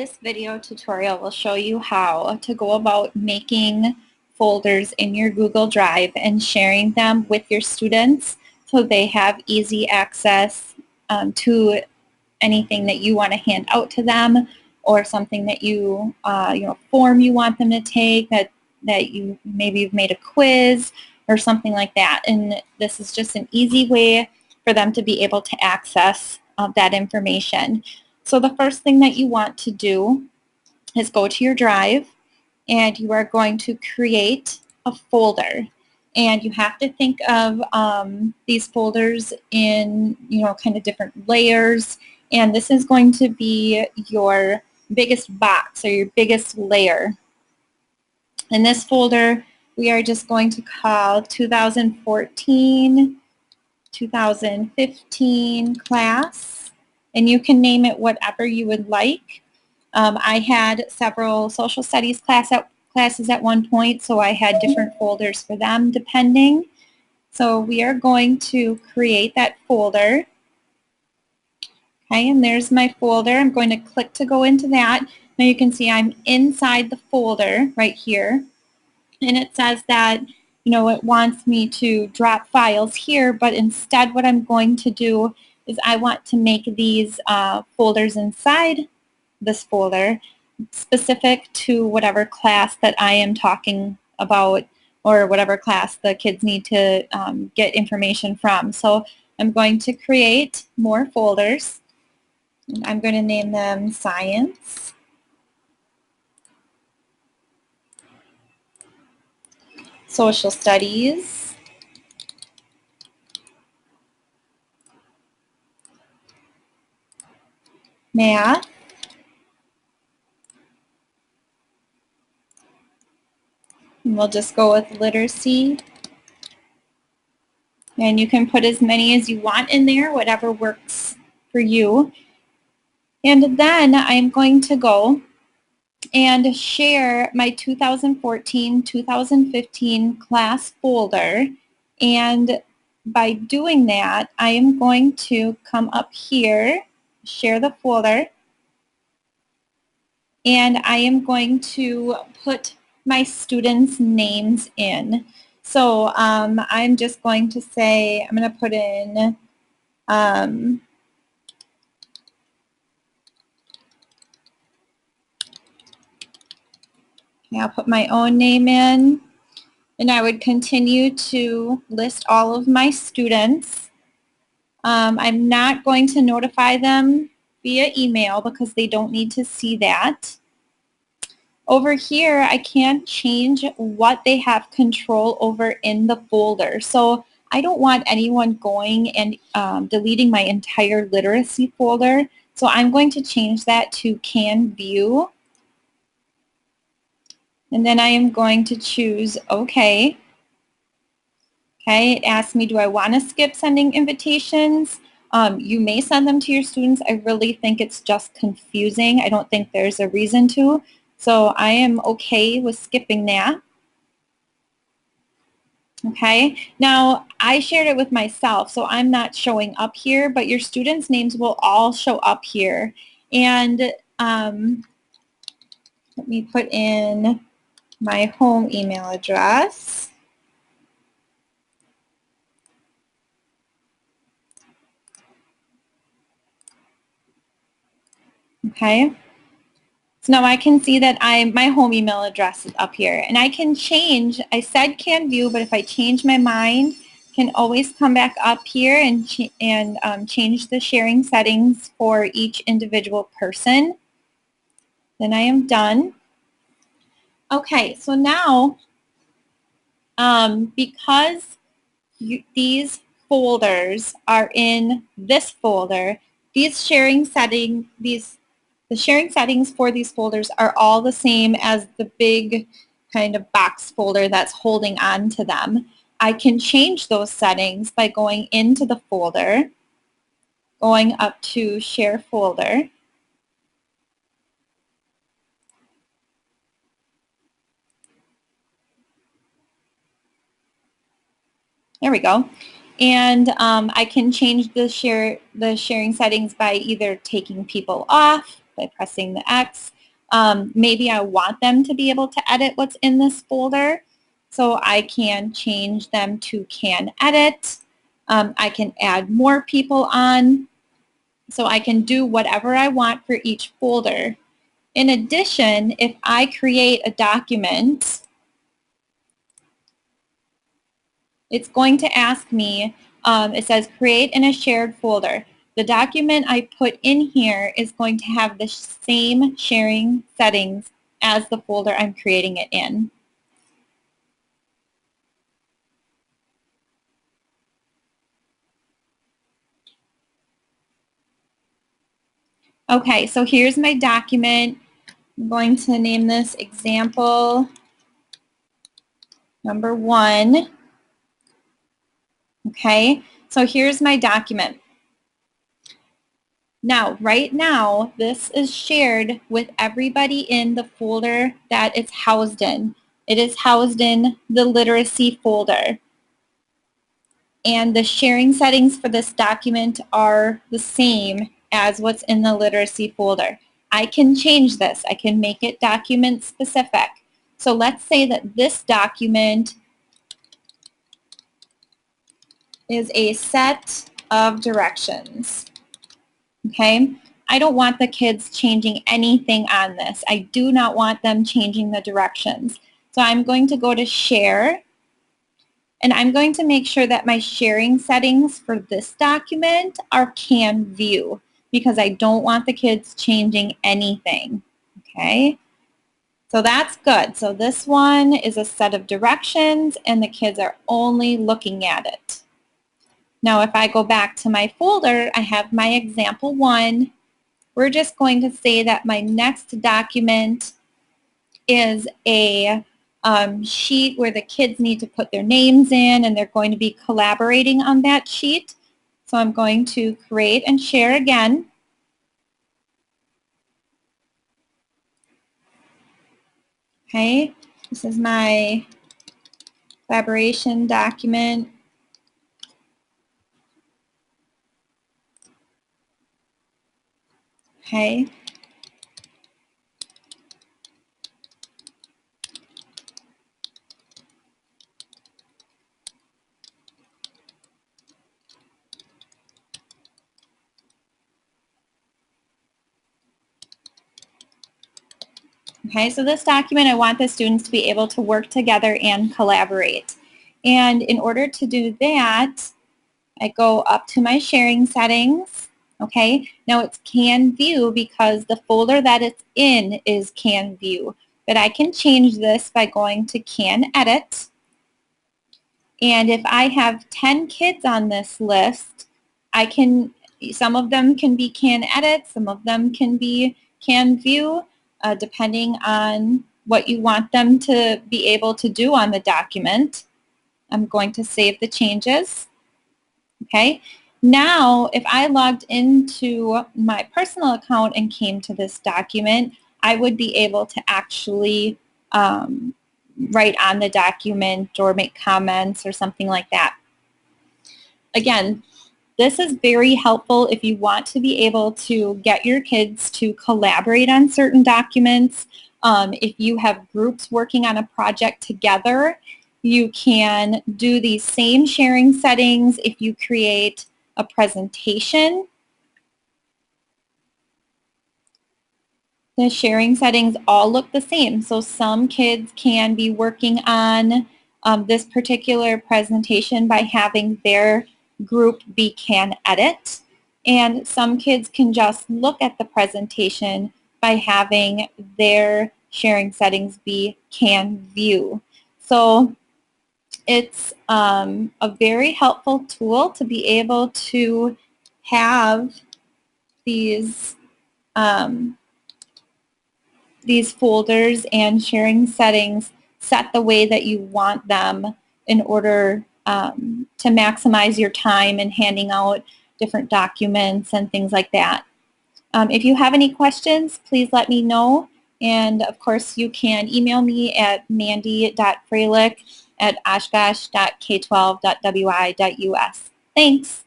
This video tutorial will show you how to go about making folders in your Google Drive and sharing them with your students so they have easy access to anything that you want to hand out to them, or something that form you want them to take, that maybe you've made a quiz or something like that. And this is just an easy way for them to be able to access that information. So the first thing that you want to do is go to your drive, and you are going to create a folder. And you have to think of these folders in kind of different layers. And this is going to be your biggest box or your biggest layer. In this folder, we are just going to call 2014, 2015 class, and you can name it whatever you would like. I had several social studies classes at one point, so I had different folders for them depending. So we are going to create that folder. Okay, and there's my folder. I'm going to click to go into that. Now you can see I'm inside the folder right here, and it says that it wants me to drop files here, but instead what I'm going to do is I want to make these folders inside this folder specific to whatever class that I am talking about, or whatever class the kids need to get information from. So I'm going to create more folders. I'm going to name them Science, Social Studies, Math, and we'll just go with Literacy. And you can put as many as you want in there, whatever works for you. And then I'm going to go and share my 2014-2015 class folder. And by doing that, I am going to come up here, share the folder, and I am going to put my students' names in. So I'm just going to say, I'm going to put in I'll put my own name in, and I would continue to list all of my students. I'm not going to notify them via email because they don't need to see that. Over here, I can't change what they have control over in the folder. So I don't want anyone going and deleting my entire literacy folder. So I'm going to change that to Can View. And then I am going to choose OK. Okay, it asks me, do I want to skip sending invitations? You may send them to your students. I really think it's just confusing. I don't think there's a reason to. So I am okay with skipping that. Okay, now I shared it with myself, so I'm not showing up here, but your students' names will all show up here. And let me put in my home email address. Okay, so now I can see that my home email address is up here, and I can change. I said Can View, but if I change my mind, I can always come back up here and change the sharing settings for each individual person. Then I am done. Okay, so now because these folders are in this folder, the sharing settings for these folders are all the same as the big kind of box folder that's holding on to them. I can change those settings by going into the folder, going up to Share Folder. There we go. And I can change the sharing settings by either taking people off, by pressing the X. Maybe I want them to be able to edit what's in this folder, so I can change them to can edit. I can add more people on, so I can do whatever I want for each folder. In addition, if I create a document, it's going to ask me, it says create in a shared folder. The document I put in here is going to have the same sharing settings as the folder I'm creating it in. Okay, so here's my document. I'm going to name this example number 1. Okay, so here's my document. Now, right now, this is shared with everybody in the folder that it's housed in. It is housed in the literacy folder. And the sharing settings for this document are the same as what's in the literacy folder. I can change this. I can make it document specific. So let's say that this document is a set of directions. Okay? I don't want the kids changing anything on this. I do not want them changing the directions. So I'm going to go to Share, and I'm going to make sure that my sharing settings for this document are Can View, because I don't want the kids changing anything. Okay? So that's good. So this one is a set of directions, and the kids are only looking at it. Now if I go back to my folder, I have my example 1. We're just going to say that my next document is a sheet where the kids need to put their names in, and they're going to be collaborating on that sheet. So I'm going to create and share again. Okay, this is my collaboration document. Okay. Okay, so this document, I want the students to be able to work together and collaborate. And in order to do that, I go up to my sharing settings. Okay, now it's Can View because the folder that it's in is Can View. But I can change this by going to Can Edit. And if I have 10 kids on this list, some of them can be Can Edit, some of them can be Can View, depending on what you want them to be able to do on the document. I'm going to save the changes. Okay, now if I logged into my personal account and came to this document, I would be able to actually write on the document or make comments or something like that. Again, this is very helpful if you want to be able to get your kids to collaborate on certain documents. If you have groups working on a project together, you can do these same sharing settings if you create a presentation. The sharing settings all look the same. So some kids can be working on this particular presentation by having their group be Can Edit, and some kids can just look at the presentation by having their sharing settings be Can View. So it's a very helpful tool to be able to have these folders and sharing settings set the way that you want them in order to maximize your time in handing out different documents and things like that. If you have any questions, please let me know. And of course, you can email me at mandy.freilich@oshkosh.k12.wi.us. Thanks.